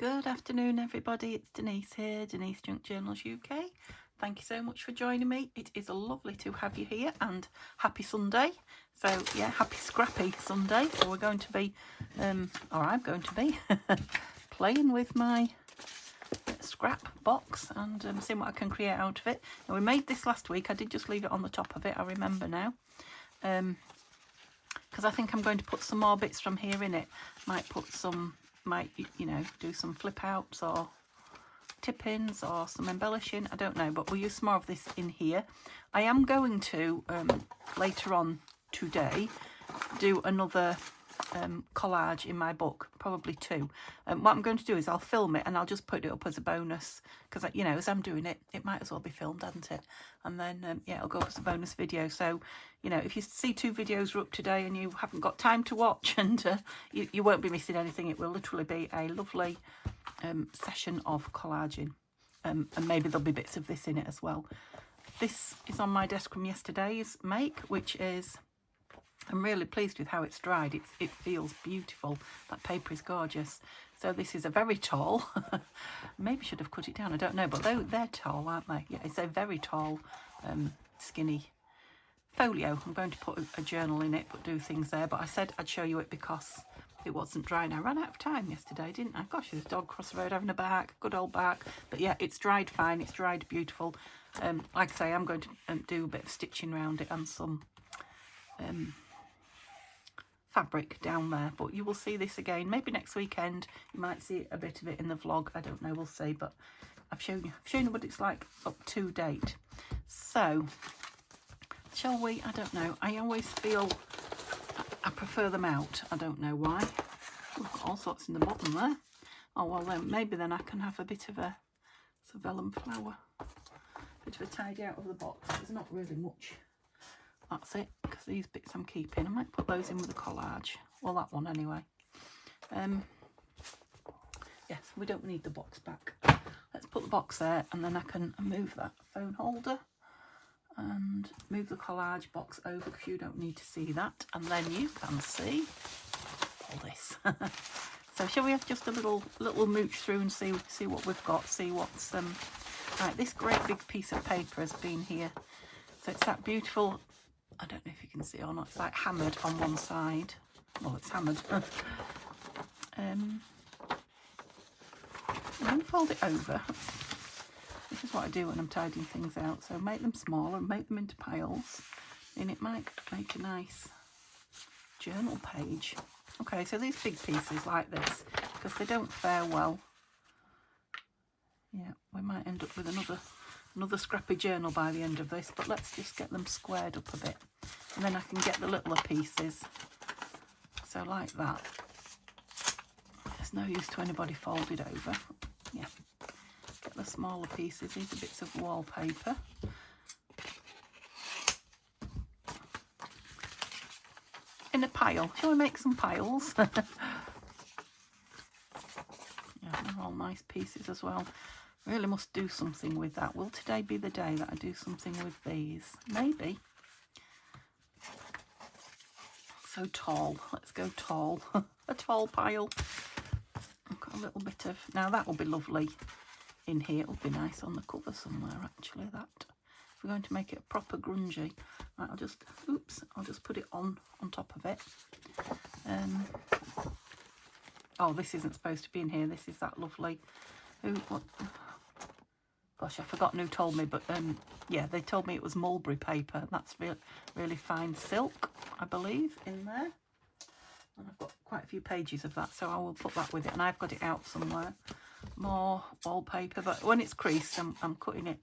Good afternoon, everybody. It's Denise here, Denise Junk Journals UK. Thank you so much for joining me. It is lovely to have you here, and happy Sunday. So yeah, happy scrappy Sunday. So we're going to be, or I'm going to be, playing with my scrap box and seeing what I can create out of it. Now, we made this last week. I did just leave it on the top of it, I remember now. Because I think I'm going to put some more bits from here in it. Might do some flip outs or tip-ins or some embellishing, I don't know, but we'll use some more of this in here. I am going to later on today do another collage in my book, probably two. What I'm going to do is I'll film it and I'll just put it up as a bonus, because as I'm doing it, it might as well be filmed, hasn't it? And then yeah, it'll go up as a bonus video. So if you see two videos are up today and you haven't got time to watch, and you won't be missing anything. It will literally be a lovely session of collaging, and maybe there'll be bits of this in it as well. This is on my desk from yesterday's make, which is, I'm really pleased with how it's dried. It feels beautiful. That paper is gorgeous. So this is a very tall, maybe should have cut it down, I don't know, but they're tall, aren't they? Yeah, it's a very tall, skinny folio. I'm going to put a journal in it, but do things there. But I said I'd show you it because it wasn't dry. And I ran out of time yesterday, didn't I? Gosh, there's a dog across the road having a bark, good old bark. But yeah, it's dried fine, it's dried beautiful. Like I say, I'm going to do a bit of stitching around it and some fabric down there, but you will see this again maybe next weekend. You might see a bit of it in the vlog, I don't know, we'll see. But I've shown you what it's like up to date. So shall we? I don't know, I always feel I prefer them out. I don't know why. We've got all sorts in the bottom there. Oh well, then maybe then I can have a bit of a vellum flower, bit of a tidy out of the box. There's not really much. That's it, because these bits I'm keeping. I might put those in with a collage. Well, that one anyway. Yes, we don't need the box back. Let's put the box there, and then I can move that phone holder and move the collage box over, because you don't need to see that. And then you can see all this. So shall we have just a little mooch through and see what we've got, see what's right. This great big piece of paper has been here. So it's that beautiful, I don't know if you can see or not, it's like hammered on one side. Well, it's hammered. I'm going to fold it over. This is what I do when I'm tidying things out. So make them smaller and make them into piles, and it might make a nice journal page. Okay, so these big pieces like this, because they don't fare well, yeah, we might end up with another scrappy journal by the end of this. But let's just get them squared up a bit, and then I can get the littler pieces. So like that. There's no use to anybody folded over. Yeah, get the smaller pieces. These are bits of wallpaper. In a pile. Shall we make some piles? Yeah, they're all nice pieces as well. Really must do something with that. Will today be the day that I do something with these? Maybe. So tall. Let's go tall. A tall pile. I've got a little bit of... Now that will be lovely in here. It'll be nice on the cover somewhere, actually, that. If we're going to make it a proper grungy. Right, I'll just put it on top of it. Oh, this isn't supposed to be in here. This is that lovely... Gosh, I've forgotten who told me, but yeah, they told me it was mulberry paper. That's really fine silk, I believe, in there. And I've got quite a few pages of that, so I will put that with it. And I've got it out somewhere. More wallpaper, but when it's creased, I'm cutting it,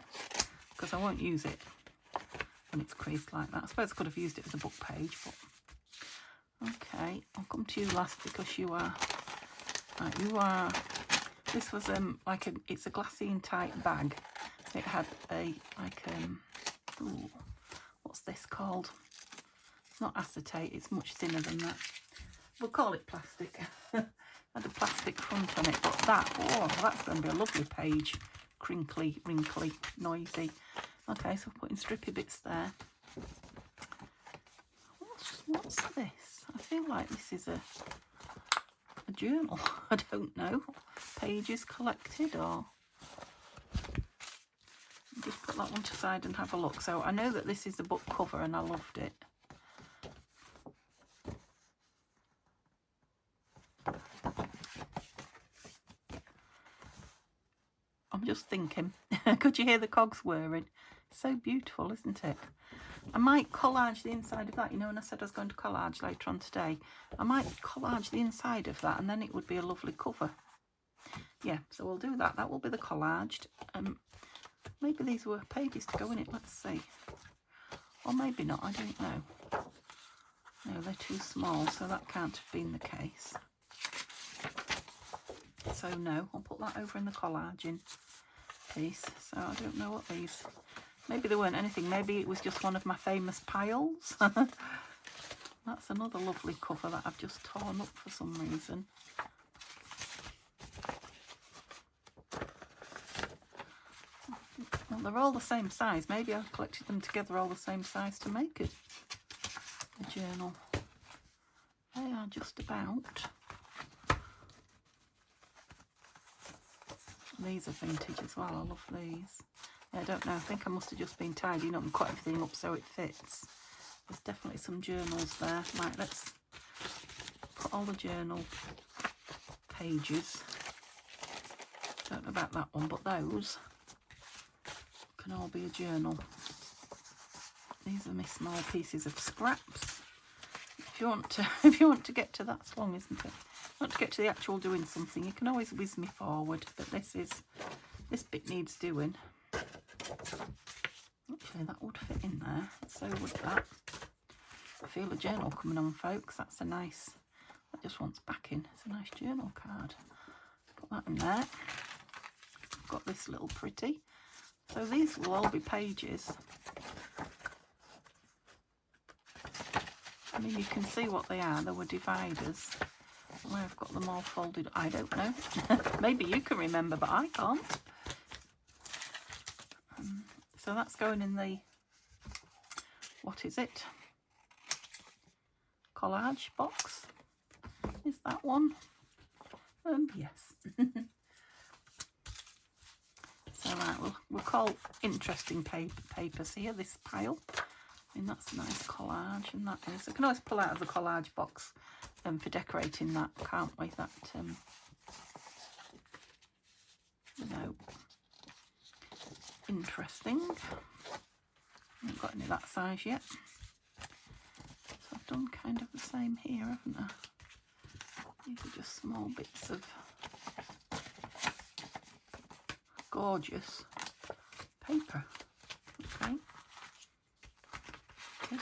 because I won't use it when it's creased like that. I suppose I could have used it as a book page, but okay, I'll come to you last, because you are right. You are. This was it's a glassine type bag. It had a ooh, what's this called? It's not acetate. It's much thinner than that. We'll call it plastic. Had a plastic front on it, but that's going to be a lovely page. Crinkly, wrinkly, noisy. Okay, so putting strippy bits there. What's this? I feel like this is a a journal. I don't know. Pages collected, or just put that one to the side and have a look. So I know that this is the book cover and I loved it. I'm just thinking, could you hear the cogs whirring? So beautiful, isn't it? I might collage the inside of that, you know, when I said I was going to collage later on today. I might collage the inside of that and then it would be a lovely cover. Yeah, so we'll do that. That will be the collaged. Maybe these were pages to go in it, let's see. Or maybe not, I don't know. No, they're too small, so that can't have been the case. So no, I'll put that over in the collaging piece. So I don't know what these, maybe they weren't anything, maybe it was just one of my famous piles. That's another lovely cover that I've just torn up for some reason. Well, they're all the same size. Maybe I've collected them together all the same size to make it a journal. They are just about. These are vintage as well. I love these. I don't know. I think I must have just been tidying up and cut everything up so it fits. There's definitely some journals there. Right, let's put all the journal pages. Don't know about that one, but those can all be a journal. These are my small pieces of scraps. If you want to get to that's long, isn't it? Want to get to the actual doing something, you can always whiz me forward, but this bit needs doing. Actually, that would fit in there, so would that. I feel a journal coming on, folks. That's a nice, that just wants backing. It's a nice journal card. Put that in there. I've got this little pretty. So these will all be pages. I mean, you can see what they are. They were dividers. Where I've got them all folded, I don't know. Maybe you can remember, but I can't. So that's going in the, what is it? Collage box. Is that one? Yes. So right, we'll call interesting papers here, this pile. I mean, that's a nice collage, and that is. I can always pull out of the collage box for decorating that, can't we? That, no. Interesting. I haven't got any of that size yet. So I've done kind of the same here, haven't I? These are just small bits of gorgeous paper. Okay.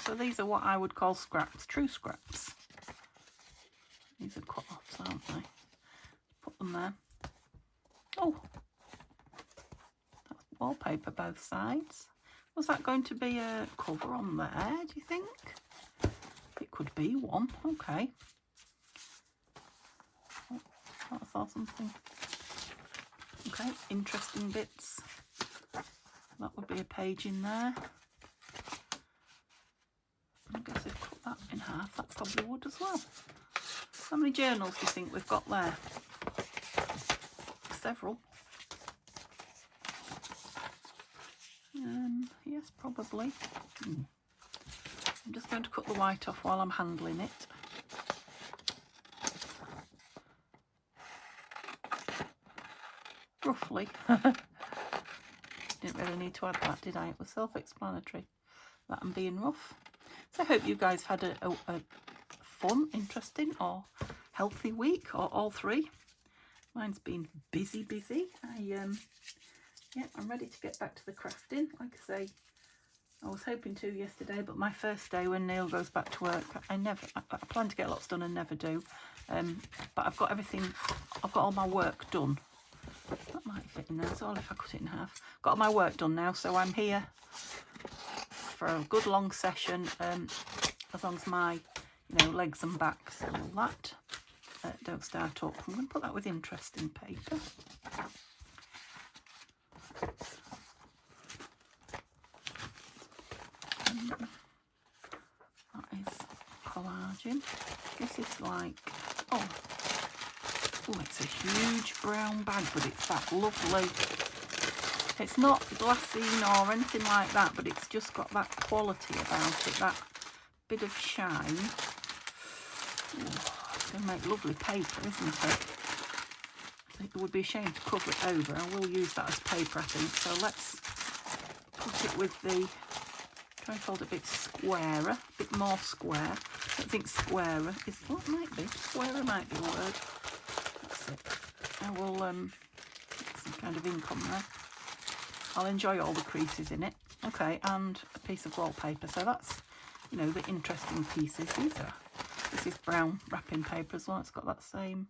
So these are what I would call scraps, true scraps. These are cut-offs, aren't they? Put them there. Oh, that's wallpaper both sides. Was that going to be a cover on there, do you think? It could be one, okay. Oh, I saw something. Okay, interesting bits. That would be a page in there. I guess I've cut that in half. That probably would as well. How many journals do you think we've got there? Several. Yes, probably. I'm just going to cut the white off while I'm handling it. Roughly. Didn't really need to add that, did I? It was self-explanatory that I'm being rough. So I hope you guys had a fun, interesting or healthy week, or all three. Mine's been busy. Yeah, I'm ready to get back to the crafting. Like I say, I was hoping to yesterday, but my first day when Neil goes back to work, I plan to get lots done and never do. But I've got everything, I've got all my work done. That might fit in there as well if I cut it in half. Got all my work done now, so I'm here for a good long session, as long as my legs and backs and all that don't start up. I'm going to put that with interesting paper. That is collaging. This is like, oh, Oh, it's a huge brown bag, but it's that lovely. It's not glassine or anything like that, but it's just got that quality about it, that bit of shine. Ooh, it's going to make lovely paper, isn't it? It would be a shame to cover it over. I will use that as paper, I think. So let's put it with the, try and fold it a bit squarer, a bit more square. I don't think squarer is, well, it might be. Squarer might be a word. That's it. I will get some kind of ink on there. I'll enjoy all the creases in it. Okay, and a piece of wallpaper. So that's, you know, the interesting pieces. This is brown wrapping paper as well. It's got that same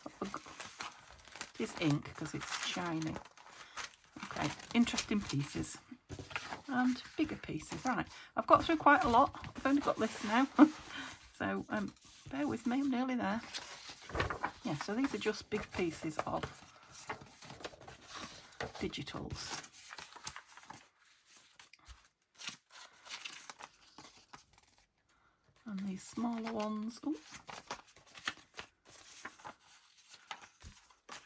sort of, it is ink because it's shiny. Okay, interesting pieces and bigger pieces. Right, I've got through quite a lot. I've only got this now, so bear with me. I'm nearly there. Yeah, so these are just big pieces of digitals. And these smaller ones, ooh,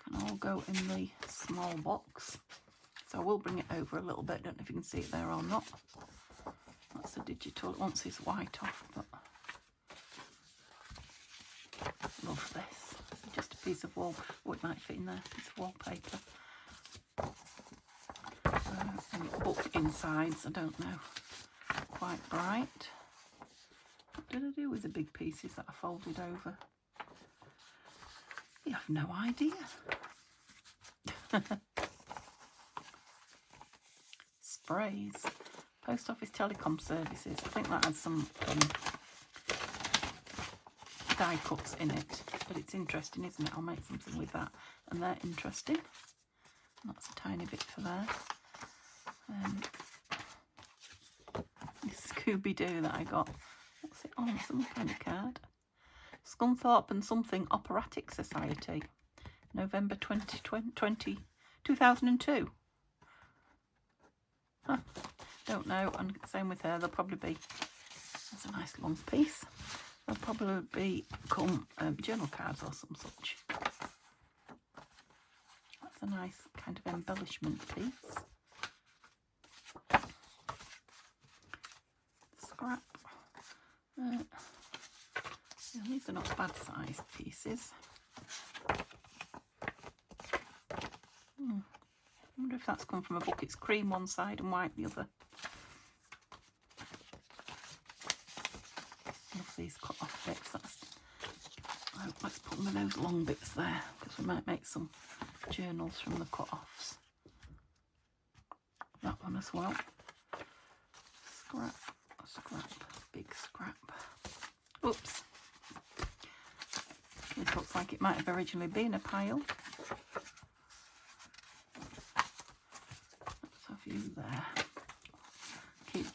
can all go in the small box. So I will bring it over a little bit. Don't know if you can see it there or not. That's a digital. It wants this white off, but love this. It's just a piece of wall. Oh, it might fit in there. Piece of wallpaper. And book insides. I don't know. Quite bright. What did I do with the big pieces that I folded over? You have no idea. Sprays. Post Office Telecom Services. I think that has some die cuts in it, but it's interesting, isn't it? I'll make something with that, and they're interesting. And that's a tiny bit for there. This Scooby-Doo that I got. What's it on? Some kind of card. Scunthorpe and Something Operatic Society, November 2002. Huh. Don't know. And same with her. They'll probably be. That's a nice long piece. They'll probably become journal cards or some such. That's a nice kind of embellishment piece. Scrap. Yeah, these are not bad sized pieces. I wonder if that's come from a book. It's cream one side and white the other. Love these cut off bits. Let's put them in those long bits there, because we might make some journals from the cut offs. That one as well. Scrap, scrap, big scrap. Oops. This looks like it might have originally been a pile. Let's have you there. Keep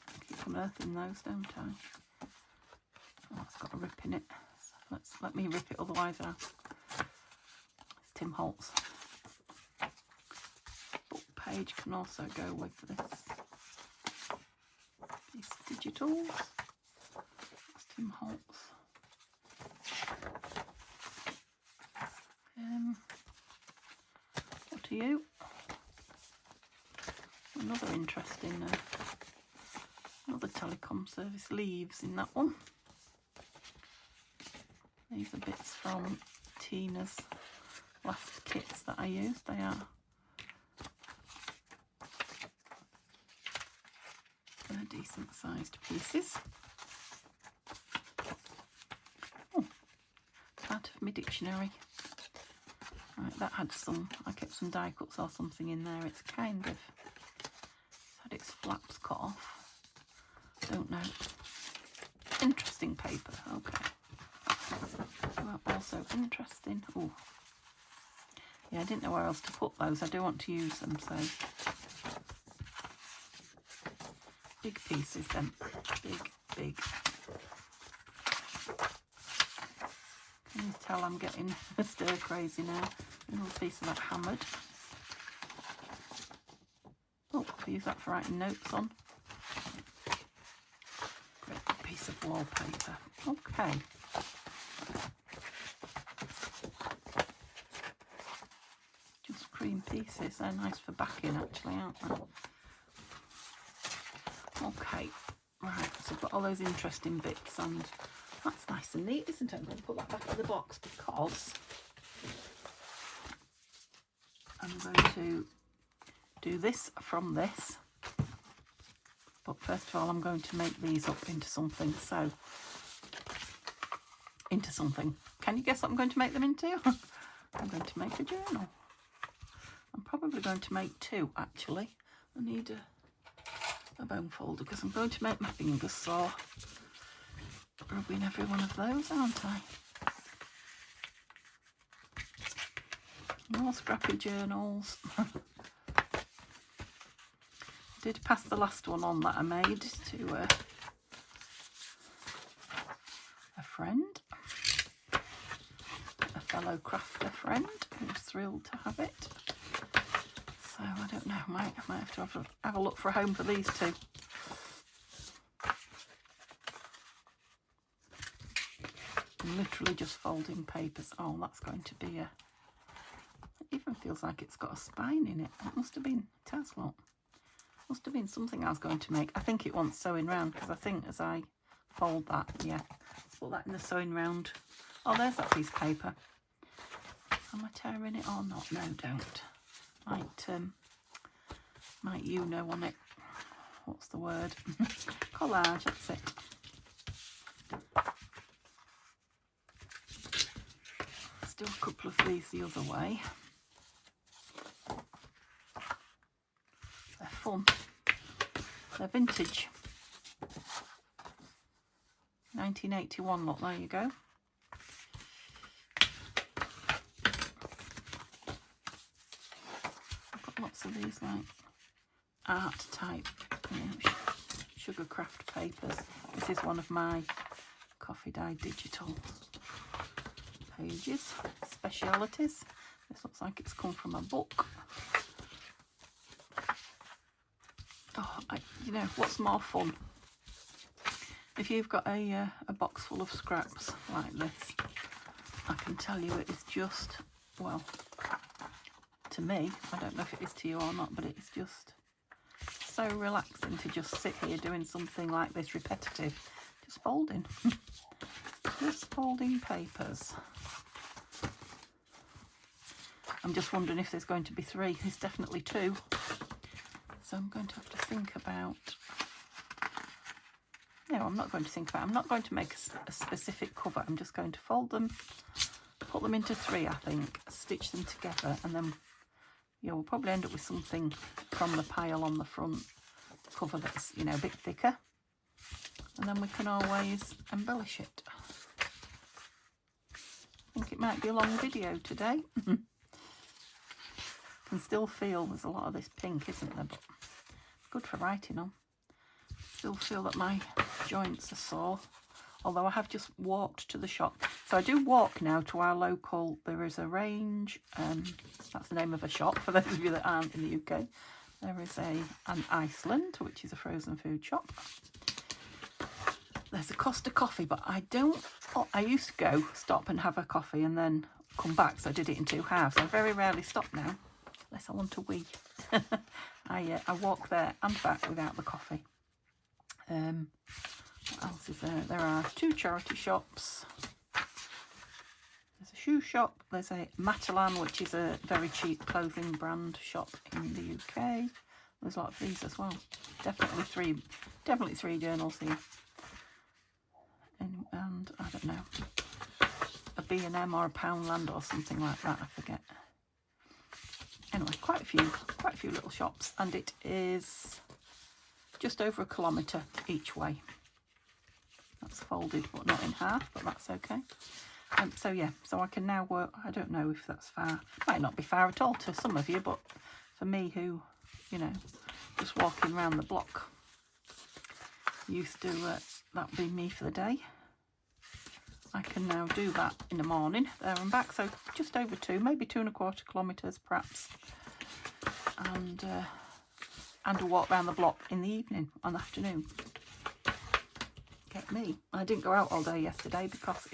unearthing those, don't I? Oh, it's got a rip in it. So let me rip it, otherwise it's Tim Holtz. Book page can also go with this. These digitals. That's Tim Holtz. What are you? Another interesting, another telecom service, leaves in that one. These are bits from Tina's last kits that I used. They are decent sized pieces. Oh, part of my dictionary. Right, that had some, I kept some die cuts or something in there. It's kind of, it's had its flaps cut off. Don't know. Interesting paper, okay. Also interesting. Oh, yeah, I didn't know where else to put those. I do want to use them, so big pieces then. Big. Can you tell I'm getting stir crazy now? A little piece of that hammered. Oh, I'll use that for writing notes on. Great piece of wallpaper. Okay. cream pieces. They're nice for backing actually, aren't they? Okay, right, so I've got all those interesting bits, and that's nice and neat, isn't it? I'm going to put that back in the box because I'm going to do this from this. But first of all, I'm going to make these up into something. So, into something. Can you guess what I'm going to make them into? I'm going to make a journal. I'm probably going to make two, actually. I need a bone folder because I'm going to make my fingers sore rubbing every one of those, aren't I? More scrappy journals. Did pass the last one on that I made to a friend, a fellow crafter friend who was thrilled to have it. So I don't know, I might have to have a look for a home for these two. I'm literally just folding papers. Oh, that's going to be a... It even feels like it's got a spine in it. It must have been... It has, look. Must have been something I was going to make. I think it wants sewing round because I think as I fold that, yeah, let's put that in the sewing round. Oh, there's that piece of paper. Am I tearing it or not? No, don't. Might you know on it. What's the word? Collage, that's it. Let's do a couple of these the other way. They're fun. They're vintage. 1981, look, there you go. I've got lots of these like art type, you know, sugar craft papers. This is one of my coffee dye digital pages, specialities. This looks like it's come from a book. Oh, you know, what's more fun? If you've got a box full of scraps like this, I can tell you it is just, well, to me, I don't know if it is to you or not, but it's just so relaxing to just sit here doing something like this, repetitive, just folding. Just folding papers. I'm just wondering if there's going to be three. There's definitely two. So I'm going to have to think about... No, I'm not going to think about... I'm not going to make a specific cover. I'm just going to fold them, put them into three, I think, stitch them together, and then, yeah, we'll probably end up with something from the pile on the front cover that's, you know, a bit thicker. And then we can always embellish it. I think it might be a long video today. Can still feel there's a lot of this pink, isn't there? But good for writing on. Still feel that my joints are sore, although I have just walked to the shop. So I do walk now to our local, there is a range, that's the name of a shop for those of you that aren't in the UK. There is an Iceland, which is a frozen food shop. There's a Costa Coffee, but I used to go, stop and have a coffee and then come back, so I did it in two halves. I very rarely stop now, unless I want to wee. I walk there and back without the coffee. What else is there? There are two charity shops. There's a shoe shop. There's a Matalan, which is a very cheap clothing brand shop in the UK. There's a lot of these as well. Definitely three journals here. And I don't know, a B&M or a Poundland or something like that, I forget. Anyway, quite a few little shops, and it is just over 1 kilometre each way. That's folded but not in half, but that's okay. So yeah, so I can now work. I don't know if that's far. Might not be far at all to some of you, but for me, who, you know, just walking around the block, used to that be me for the day. I can now do that in the morning, there and back, so just over 2, maybe 2¼ kilometres perhaps, and a walk around the block in the evening, on the afternoon. Get me. I didn't go out all day yesterday because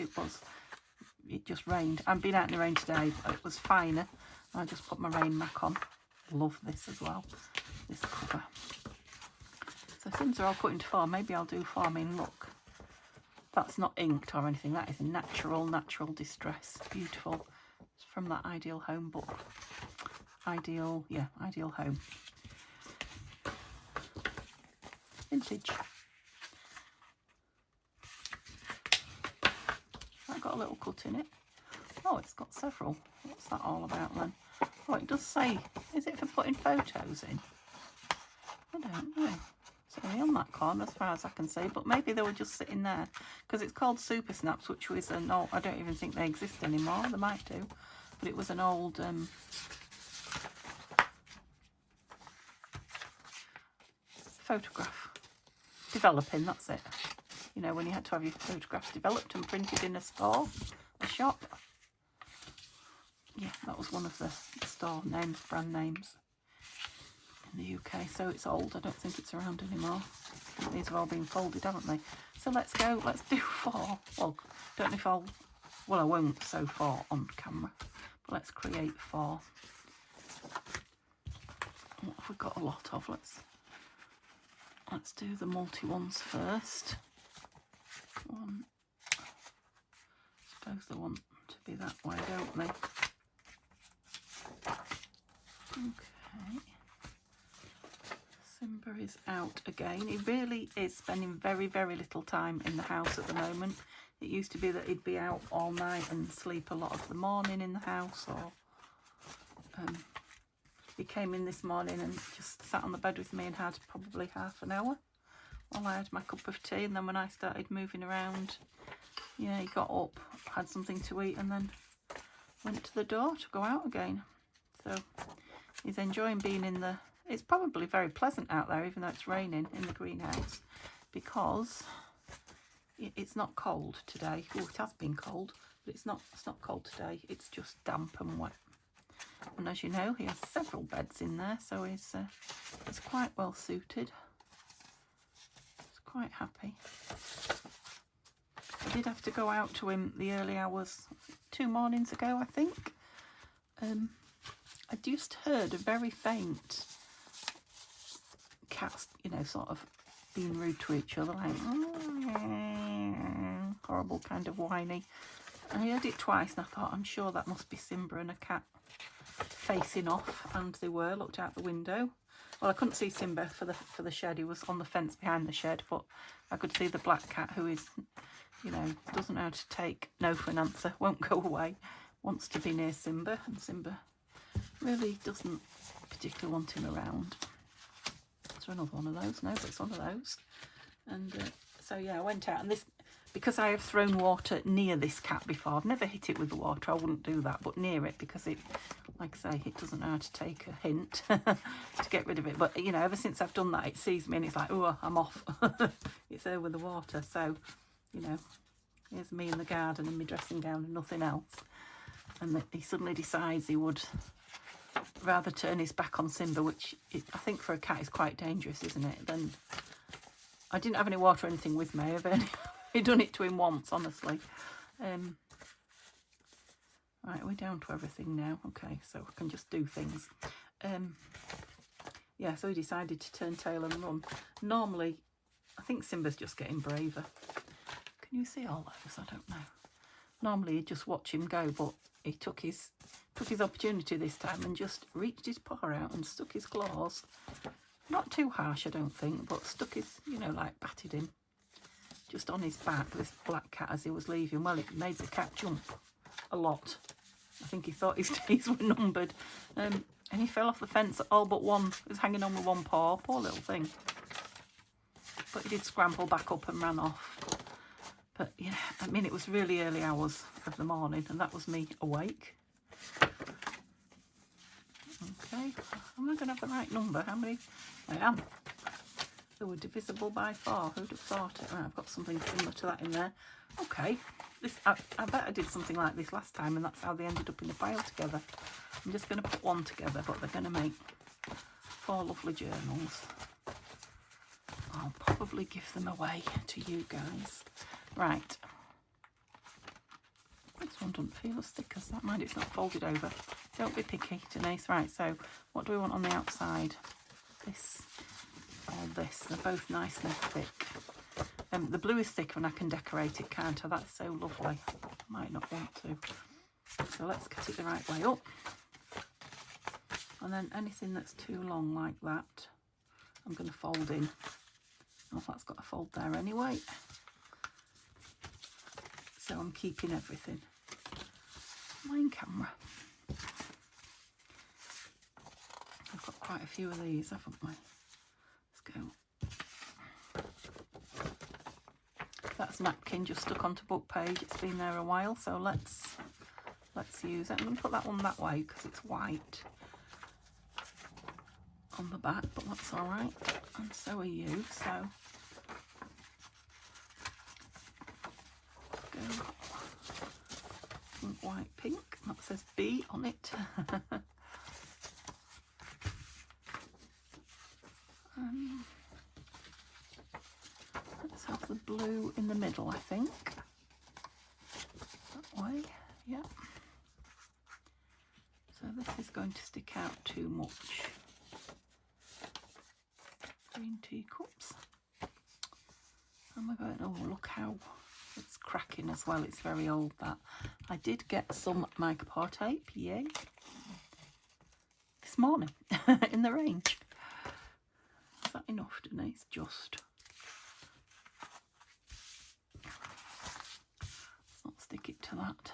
it just rained. I've been out in the rain today, but it was finer. I just put my rain mac on. Love this as well, this cover. So Sims are all put into 4. Maybe I'll do 4. I mean, look, that's not inked or anything. That is a natural distress. Beautiful. It's from that Ideal Home book. Ideal Home. Vintage. That got a little cut in it. Oh, it's got several. What's that all about then? Oh, it does say, is it for putting photos in? I don't know. It's only on that corner as far as I can see, but maybe they were just sitting there because it's called Super Snaps, which was an old, I don't even think they exist anymore. They might do, but it was an old photograph developing, that's it. You know, when you had to have your photographs developed and printed in a store, a shop. Yeah, that was one of the store names, brand names in the UK. So it's old. I don't think it's around anymore. These have all been folded, haven't they? So let's go. Let's do 4. Well, don't know if I'll... Well, I won't sew 4 on camera. But let's create 4. What have we got a lot of? Let's do the multi ones first. One. I suppose they want to be that way, don't they? Okay. Simba is out again. He really is spending very, very little time in the house at the moment. It used to be that he'd be out all night and sleep a lot of the morning in the house, or he came in this morning and just sat on the bed with me and had probably half an hour while I had my cup of tea, and then when I started moving around, yeah, he got up, had something to eat, and then went to the door to go out again. So he's enjoying being in the... It's probably very pleasant out there, even though it's raining in the greenhouse, because it's not cold today. Oh, it has been cold, but it's not cold today. It's just damp and wet. And as you know, he has several beds in there, so he's quite well suited. He's quite happy. I did have to go out to him the early hours 2 mornings ago, I think. I just heard a very faint cats, you know, sort of being rude to each other, like horrible kind of whiny. I heard it twice and I thought, I'm sure that must be Simba and a cat facing off, and they were. Looked out the window. Well, I couldn't see Simba for the shed. He was on the fence behind the shed, but I could see the black cat, who is, you know, doesn't know how to take no for an answer, won't go away, wants to be near Simba, and Simba really doesn't particularly want him around. Is there another one of those? No, it's one of those. And so yeah, I went out, and this, because I have thrown water near this cat before, I've never hit it with the water, I wouldn't do that, but near it, because it, like I say, it doesn't know how to take a hint to get rid of it. But, you know, ever since I've done that, it sees me and it's like, oh, I'm off. It's there with the water. So, you know, here's me in the garden in my dressing gown and nothing else. And he suddenly decides he would rather turn his back on Simba, which I think for a cat is quite dangerous, isn't it? Then I didn't have any water or anything with me. I've only done it to him once, honestly. Right, we're down to everything now. Okay, so I can just do things. Yeah, so he decided to turn tail and run. Normally, I think Simba's just getting braver. Can you see all those? I don't know. Normally, you'd just watch him go, but he took his opportunity this time and just reached his paw out and stuck his claws. Not too harsh, I don't think, but stuck his, you know, like batted him just on his back, this black cat, as he was leaving. Well, it made the cat jump a lot. I think he thought his days were numbered. And he fell off the fence, all but one. He was hanging on with one paw. Poor little thing. But he did scramble back up and ran off. But, yeah, I mean, it was really early hours of the morning, and that was me awake. Okay, am I going to have the right number? How many? I am. They were divisible by 4. Who'd have thought it? Right, I've got something similar to that in there. Okay, I bet I did something like this last time, and that's how they ended up in the pile together. I'm just going to put one together, but they're going to make 4 lovely journals. I'll probably give them away to you guys. Right. This one doesn't feel as thick as that. Mind, it's not folded over. Don't be picky, Denise. Right, so what do we want on the outside? This or this? They're both nice and thick. The blue is thicker and I can decorate it, can't I? That's so lovely. Might not want to. So let's cut it the right way up. And then anything that's too long like that, I'm going to fold in. Oh, that's got a fold there anyway. So I'm keeping everything. Mine camera. I've got quite a few of these, haven't we? Let's go. That's napkin just stuck onto book page. It's been there a while, so let's use it. I'm going to put that one that way because it's white on the back, but that's all right. And so are you. So go pink, white, pink. That says B on it. Let's have the blue in the middle, I think. That way, yeah. So this is going to stick out too much. Green teacups. And we're going, oh, look how it's cracking as well. It's very old, that. I did get some mica par tape, yay, this morning in the range. Is that enough, Denise? Just. Let's not stick it to that.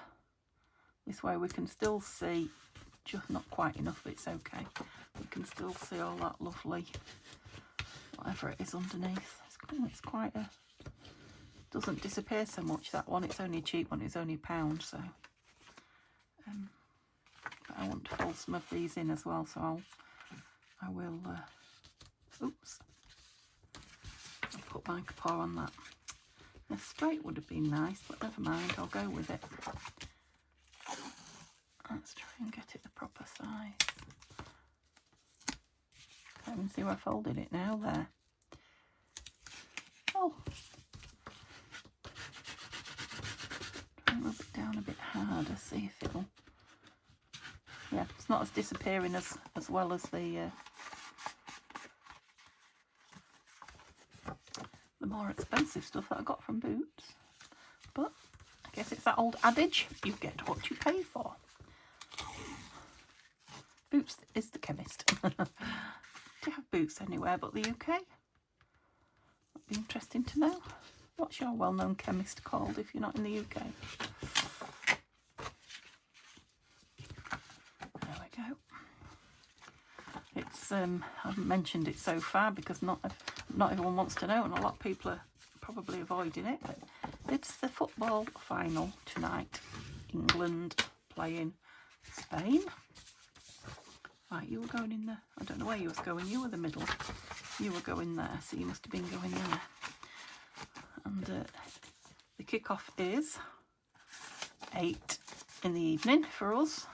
This way we can still see, just not quite enough, but it's okay. We can still see all that lovely, whatever it is underneath. It's quite a, doesn't disappear so much, that one. It's only a cheap one, it's only £1, so. But I want to fold some of these in as well, so I will, oops. I'll put mica par on that. A straight would have been nice, but never mind, I'll go with it. Let's try and get it the proper size. I can see where I folded it now, there. Oh. Try and rub it down a bit harder, see if it'll... Yeah, it's not as disappearing as well as the more expensive stuff that I got from Boots. But I guess it's that old adage, you get what you pay for. Boots is the chemist. Do you have Boots anywhere but the UK? That'd be interesting to know. What's your well-known chemist called if you're not in the UK? There we go. It's I haven't mentioned it so far because not everyone wants to know, and a lot of people are probably avoiding it. But it's the football final tonight. England playing Spain. Right, you were going in there. I don't know where you was going. You were the middle. You were going there, so you must have been going there. And the kick-off is 8 in the evening for us.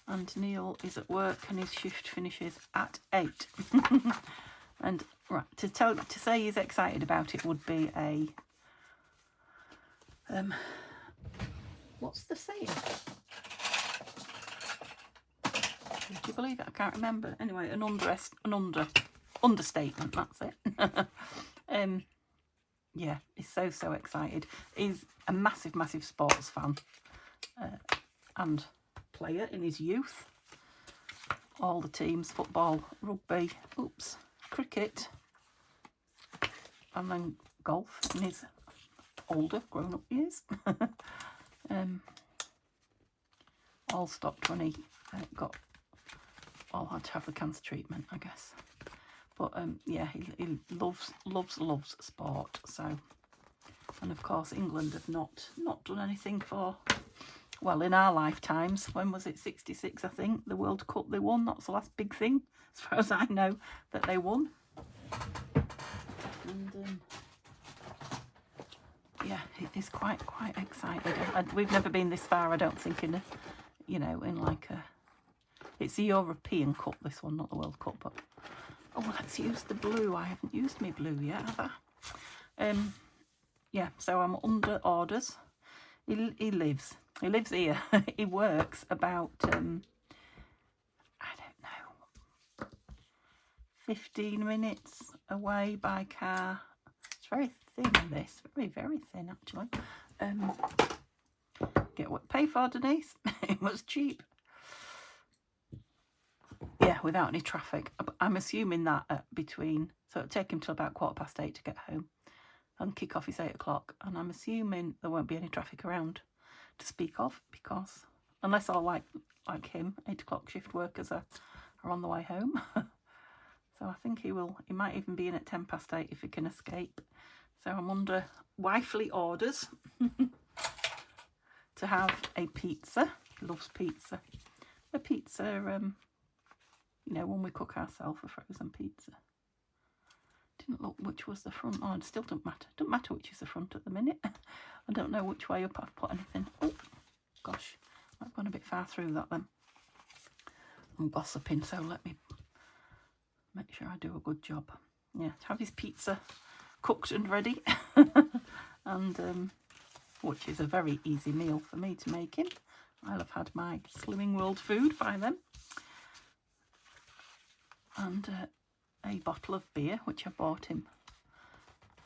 And Neil is at work and his shift finishes at 8. And right, to say he's excited about it would be a what's the saying? Would you believe it? I can't remember. Anyway, an understatement. That's it. Yeah, he's so excited. He's a massive sports fan and player in his youth. All the teams: football, rugby, cricket, and then golf in his older grown-up years. All stopped when he had to have the cancer treatment, I guess. But yeah, he loves sport. So, and of course England have not done anything for, well, in our lifetimes. When was it? 66, I think. The World Cup they won. That's the last big thing, as far as I know, that they won. And yeah, he's quite excited. We've never been this far, I don't think, in a, in like a. It's the European Cup, this one, not the World Cup. But oh, let's use the blue. I haven't used my blue yet, have I? Yeah, so I'm under orders. He lives here. He works about 15 minutes away by car. It's very thin, this. Very, very thin, actually. Get what pay for, Denise. It was cheap. Yeah, without any traffic. I'm assuming that between... So it'll take him till about 8:15 to get home. And kick off is 8 o'clock. And I'm assuming there won't be any traffic around to speak of, because... Unless all like him, 8 o'clock shift workers are on the way home. So I think he might even be in at 8:10 if he can escape. So I'm under wifely orders to have a pizza. He loves pizza. A pizza, you know, when we cook ourselves a frozen pizza. Didn't look which was the front. Oh, it still doesn't matter. Doesn't matter which is the front at the minute. I don't know which way up I've put anything. Oh, gosh. I've gone a bit far through that then. I'm gossiping, so let me make sure I do a good job. Yeah, to have his pizza cooked and ready. And which is a very easy meal for me to make him. I'll have had my Slimming World food by then. And a bottle of beer, which I bought him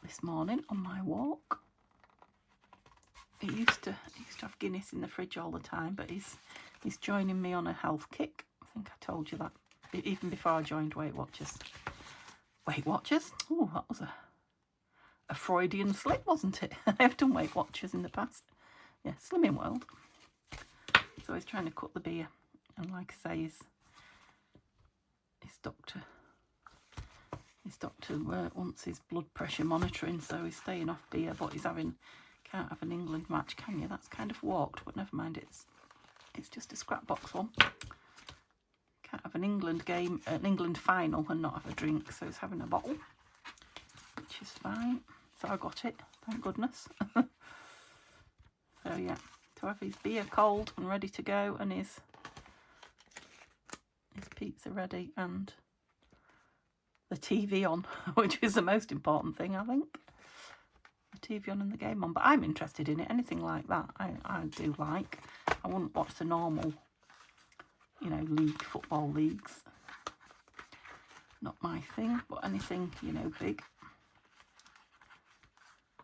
this morning on my walk. He used to have Guinness in the fridge all the time, but he's joining me on a health kick. I think I told you that even before I joined Weight Watchers. Weight Watchers? Oh, that was a Freudian slip, wasn't it? I've done Weight Watchers in the past. Yeah, Slimming World. So he's trying to cut the beer, and like I say, his doctor wants his blood pressure monitoring, so he's staying off beer, but can't have an England match, can you? That's kind of walked, but never mind, it's just a scrap box one. Can't have an England game, an England final and not have a drink, so he's having a bottle, which is fine. So I got it, thank goodness. So yeah, to have his beer cold and ready to go, and his pizza ready, and the TV on, which is the most important thing, I think. The TV on and the game on, but I'm interested in it. Anything like that I do like. I wouldn't watch the normal, you know, football leagues, not my thing, but anything, you know, big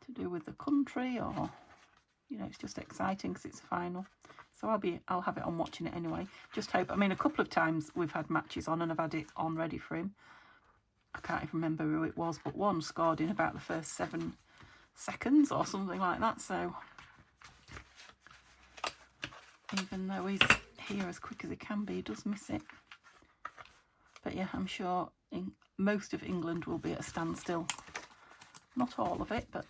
to do with the country, or, you know, it's just exciting because it's a final. So I'll have it on watching it anyway. Just hope. I mean, a couple of times we've had matches on and I've had it on ready for him. I can't even remember who it was, but one scored in about the first 7 seconds or something like that. So even though he's here as quick as he can be, he does miss it. But yeah, I'm sure most of England will be at a standstill. Not all of it, but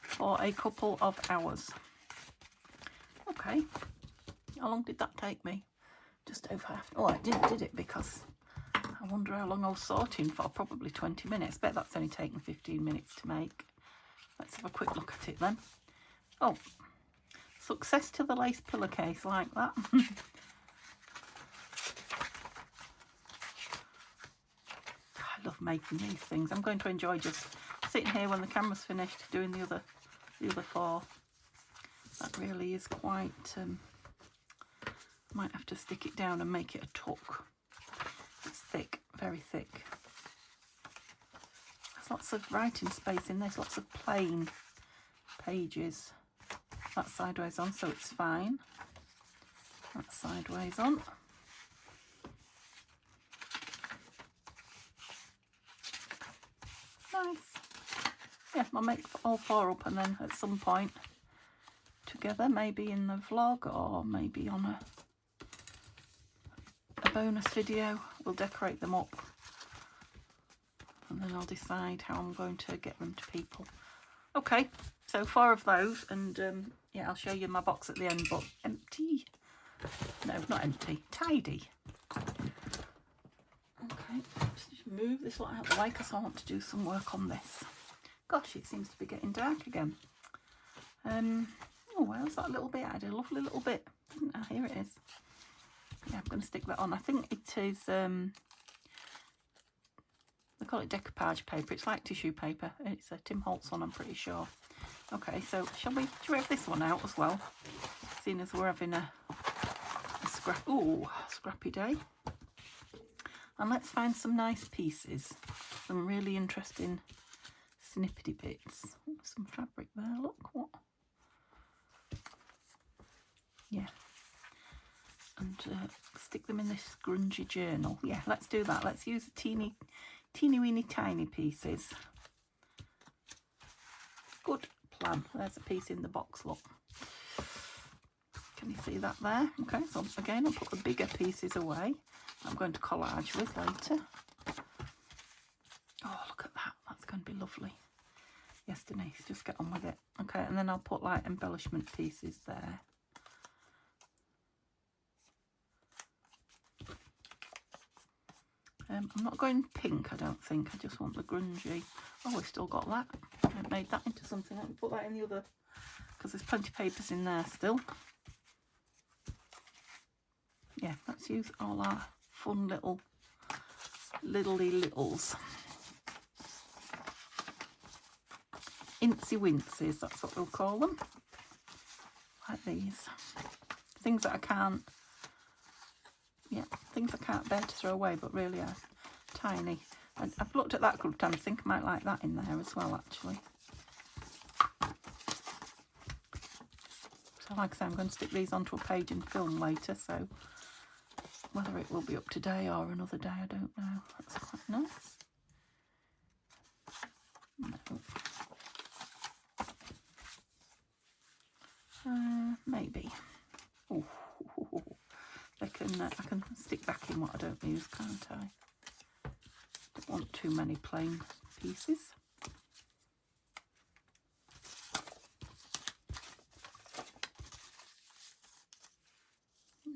for a couple of hours. Okay, how long did that take me? Just over half. Oh, I did it because I wonder how long I was sorting for. Probably 20 minutes. Bet that's only taken 15 minutes to make. Let's have a quick look at it then. Oh, success to the lace pillowcase, like that. I love making these things. I'm going to enjoy just sitting here when the camera's finished doing the other 4. That really is quite... might have to stick it down and make it a tuck. It's thick, very thick. There's lots of writing space in this, lots of plain pages. That's sideways on, so it's fine. That's sideways on. Nice. Yeah, I'll make all 4 up, and then at some point together, maybe in the vlog or maybe on a bonus video, we'll decorate them up, and then I'll decide how I'm going to get them to people. Okay, so 4 of those, and yeah, I'll show you my box at the end, but empty. No, not empty, tidy. Okay, let's just move this lot out of the way because I want to do some work on this. Gosh, it seems to be getting dark again. Oh, where's that little bit? I did a lovely little bit, didn't I? Here it is. Yeah, I'm going to stick that on. I think it is, they call it decoupage paper. It's like tissue paper. It's a Tim Holtz one, I'm pretty sure. Okay, so shall we have this one out as well? Seeing as we're having a scrappy day. And let's find some nice pieces, some really interesting snippety bits. Some fabric there, look, what? Yeah. And stick them in this grungy journal. Yeah, let's do that. Let's use the teeny weeny tiny pieces. Good plan. There's a piece in the box, look. Can you see that there? Okay, so again, I'll put the bigger pieces away. I'm going to collage with later. Oh, look at that. That's going to be lovely. Yes, Denise, just get on with it. Okay, and then I'll put like embellishment pieces there. I'm not going pink, I don't think. I just want the grungy. Oh, we've still got that. I've made that into something. Let me put that in the other, because there's plenty of papers in there still. Yeah, let's use all our fun little littles. Incy wincies, that's what we'll call them. Like these. Things that I can't, yeah, things I can't bear to throw away, but really are tiny. And I've looked at that a couple of times. I think I might like that in there as well, actually. So like I say, I'm going to stick these onto a page and film later, so whether it will be up today or another day, I don't know. That's quite nice. No. Maybe. Oh, I can stick back in what I don't use, can't I? Don't want too many plain pieces.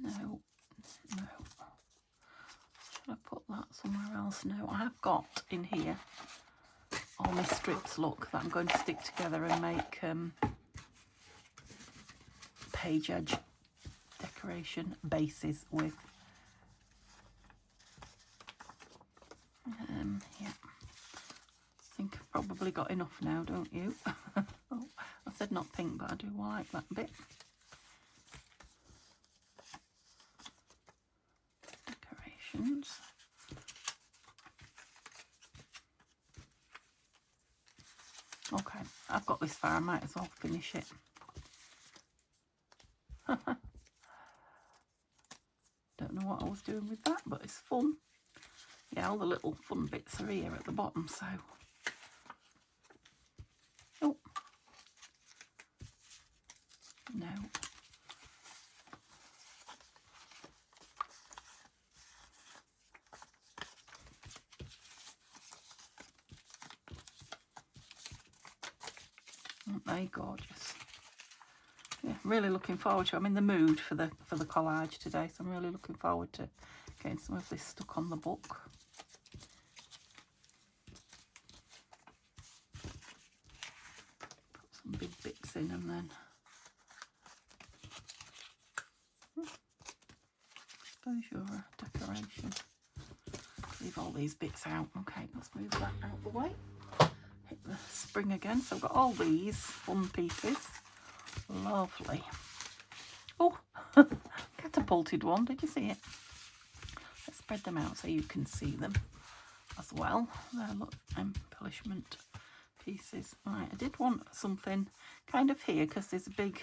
No. Should I put that somewhere else? No, I have got in here all my strips, look, that I'm going to stick together and make page edge decoration bases with. Yeah, I think I've probably got enough now, don't you? Oh, I said not pink, but I do like that bit. Decorations. Okay, I've got this far, I might as well finish it. Don't know what I was doing with that, but it's fun. Yeah, all the little fun bits are here at the bottom, so. Oh. No. Aren't they gorgeous? Yeah, really looking forward to it. I'm in the mood for the collage today, so I'm really looking forward to getting some of this stuck on the book. Put some big bits in and then suppose your decoration. Leave all these bits out. Okay, let's move that out of the way. Hit the spring again. So I've got all these fun pieces. Lovely. Oh, catapulted one. Did you see it? Let's spread them out so you can see them as well. There, look, embellishment pieces. Right, I did want something kind of here because there's a big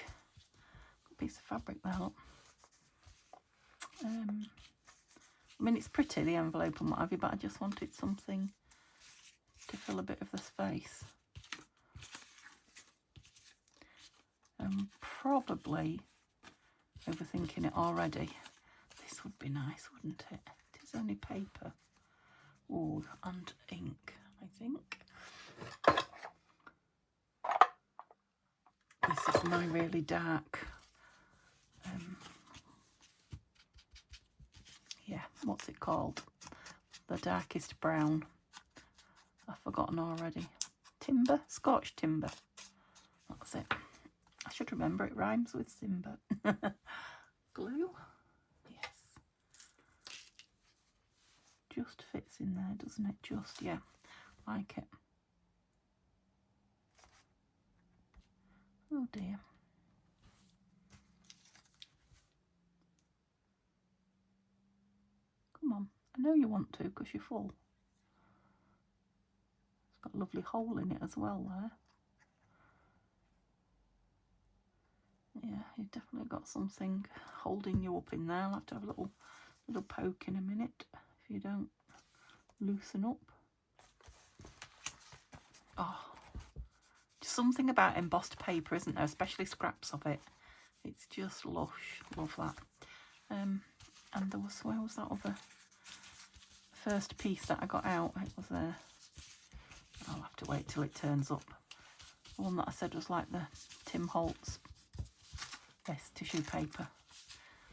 piece of fabric there. Look. I mean, it's pretty, the envelope and what have you, but I just wanted something to fill a bit of the space. I'm probably overthinking it already. This would be nice, wouldn't it? It is only paper. Oh, and ink, I think. This is my really dark, yeah, what's it called? The darkest brown. I've forgotten already. Timber? Scotch timber. That's it. I should remember, it rhymes with Simba. Glue? Yes. Just fits in there, doesn't it? Just, yeah. Like it. Oh dear. Come on. I know you want to because you're full. It's got a lovely hole in it as well there. Yeah, you've definitely got something holding you up in there. I'll have to have a little poke in a minute if you don't loosen up. Oh, just something about embossed paper, isn't there? Especially scraps of it. It's just lush. Love that. And there was, where was that other first piece that I got out? It was there. I'll have to wait till it turns up. The one that I said was like the Tim Holtz best tissue paper.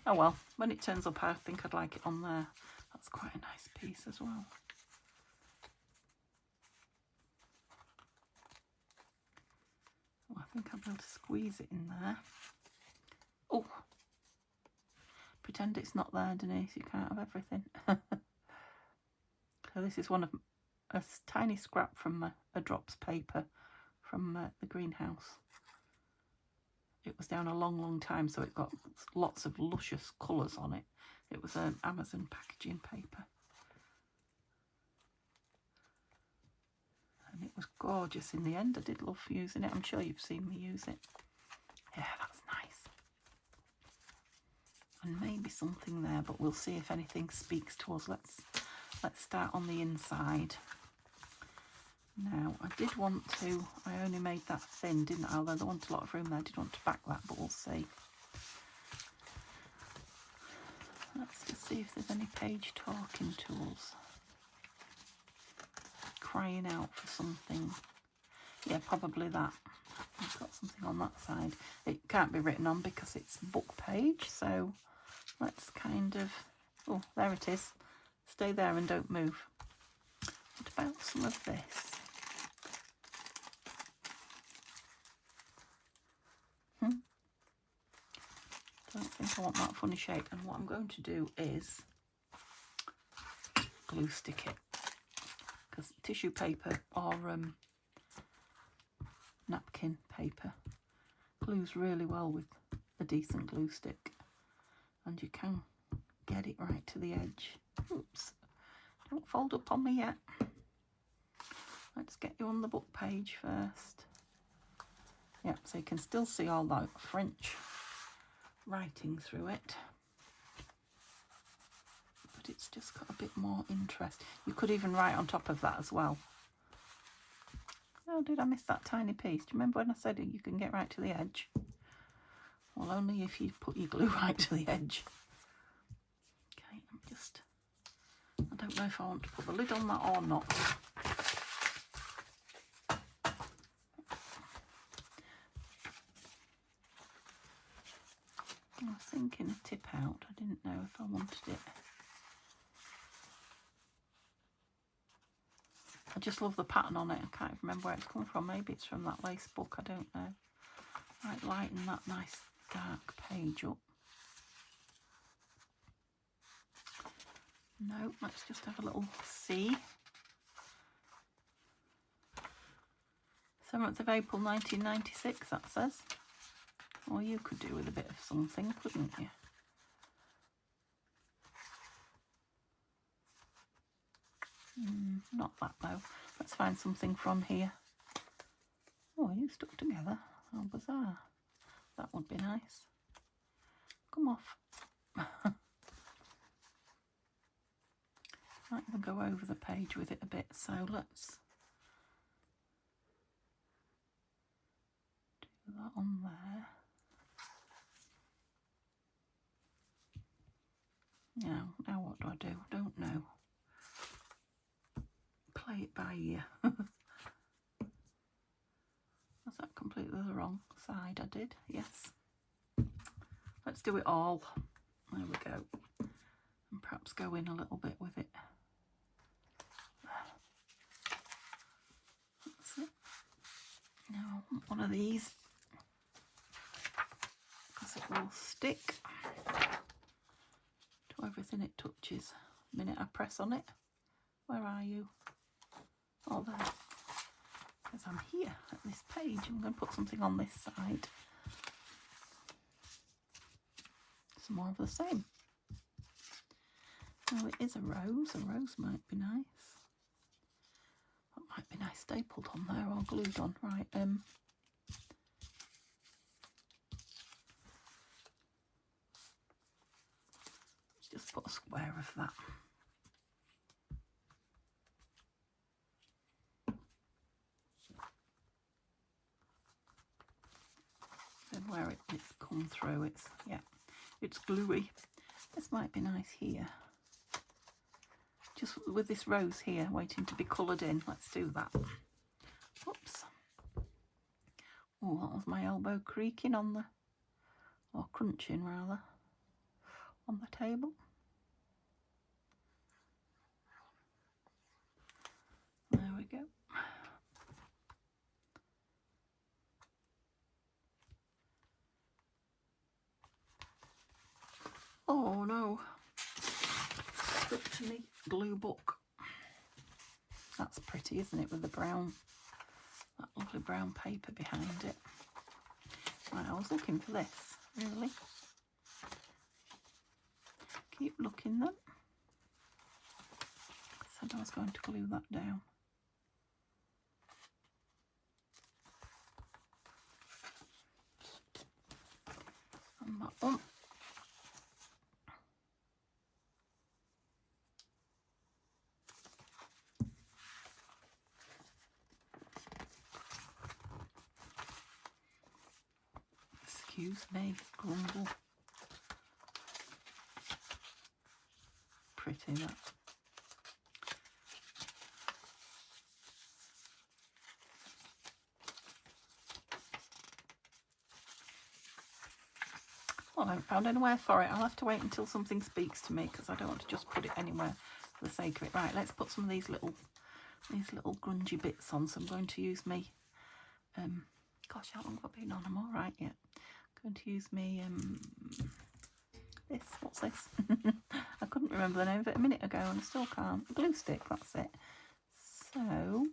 Oh well, when it turns up, I think I'd like it on there. That's quite a nice piece as well. Oh, I think I'll be able to squeeze it in there. Oh, pretend it's not there, Denise. You can't have everything. So this is one of a tiny scrap from a drops paper from the greenhouse. It was down a long time, so it got lots of luscious colours on it. It was an Amazon packaging paper. And it was gorgeous in the end. I did love using it. I'm sure you've seen me use it. Yeah, that's nice. And maybe something there, but we'll see if anything speaks to us. Let's start on the inside. Now, I did want to, I only made that thin, didn't I? Although there wasn't a lot of room there, I did want to back that, but we'll see. Let's just see if there's any page talking tools. Crying out for something. Yeah, probably that. I've got something on that side. It can't be written on because it's book page, so let's kind of, oh, there it is. Stay there and don't move. What about some of this? Don't think I want that funny shape, and what I'm going to do is glue stick it, because tissue paper or napkin paper glues really well with a decent glue stick, and you can get it right to the edge. Oops, don't fold up on me yet. Let's get you on the book page first. Yep, so you can still see all that French writing through it, but it's just got a bit more interest. You could even write on top of that as well. Oh, did I miss that tiny piece? Do you remember when I said you can get right to the edge? Well, only if you put your glue right to the edge. Okay, I don't know if I want to put the lid on that or not. I was thinking a tip out. I didn't know if I wanted it. I just love the pattern on it. I can't even remember where it's come from. Maybe it's from that lace book. I don't know. Right, lighten that nice dark page up. No, let's just have a little see. 7th of April 1996, that says. Or you could do with a bit of something, couldn't you? Not that though. Let's find something from here. Oh, are you stuck together? How bizarre. That would be nice. Come off. Might even go over the page with it a bit, so let's do that on there. Now what do I do? Don't know. Play it by ear. Was that completely the wrong side? I did, yes. Let's do it all. There we go. And perhaps go in a little bit with it. That's it. Now I want one of these because it will stick to everything it touches. The minute I press on it. Where are you? Oh, there. Because I'm here at this page. I'm going to put something on this side. Some more of the same. Oh, it is a rose. A rose might be nice. That might be nice stapled on there or glued on. Right, let's just put a square of that. Then where it's come through, it's gluey. This might be nice here. Just with this rose here waiting to be coloured in. Let's do that. Oops. Oh, that was my elbow creaking on the, or crunching rather, on the table. There we go. Oh no. Stuck to me glue book. That's pretty, isn't it, with the brown, that lovely brown paper behind it. Right, I was looking for this, really. Keep looking then. I said I was going to glue that down. And that one. Excuse me, grumble. Pretty that. Well, I haven't found anywhere for it. I'll have to wait until something speaks to me because I don't want to just put it anywhere for the sake of it. Right, let's put some of these little grungy bits on. So I'm going to use me, gosh, how long have I been on? I'm all right yet. I'm going to use me, this, what's this? I couldn't remember the name of it a minute ago and I still can't. A glue stick, that's it. So,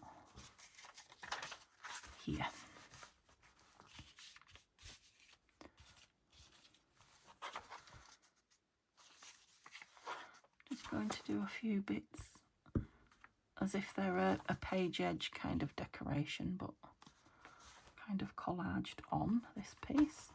here. Just going to do a few bits as if they're a page edge kind of decoration, but kind of collaged on this piece.